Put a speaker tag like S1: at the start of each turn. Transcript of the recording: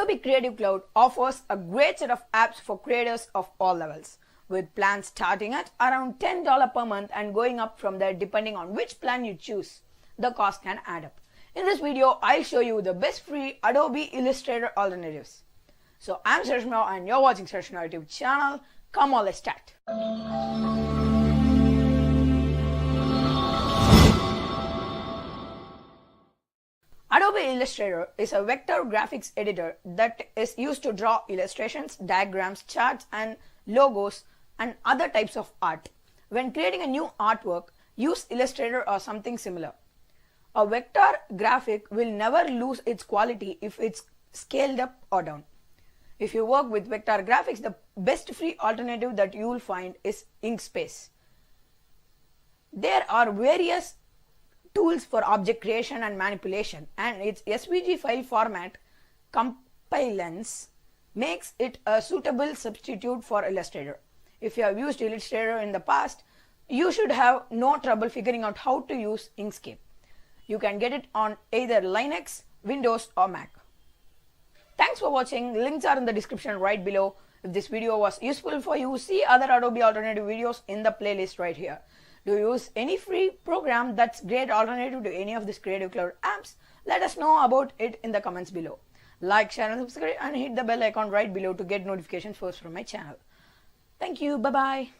S1: Adobe Creative Cloud offers a great set of apps for creators of all levels, with plans starting at around $10 per month and going up from there depending on which plan you choose. The cost can add up. In this video, I'll show you the best free Adobe Illustrator alternatives. So I'm Sarvesh and you're watching Sarvesh YouTube channel. Come on, let's start. Adobe Illustrator is a vector graphics editor that is used to draw illustrations, diagrams, charts, and logos and other types of art. When creating a new artwork, use Illustrator or something similar. A vector graphic will never lose its quality if it's scaled up or down. If you work with vector graphics, the best free alternative that you will find is Inkscape. There are various tools for object creation and manipulation, and its SVG file format compliance makes it a suitable substitute for Illustrator. If you have used Illustrator in the past, you should have no trouble figuring out how to use Inkscape. You can get it on either Linux, Windows or Mac. Thanks for watching. Links are in the description right below. If this video was useful for you, see other Adobe alternative videos in the playlist right here. Do you use any free program that's great alternative to any of these Creative Cloud apps? Let us know about it in the comments below. Like, share and subscribe and hit the bell icon right below to get notifications first from my channel. Thank you. Bye-bye.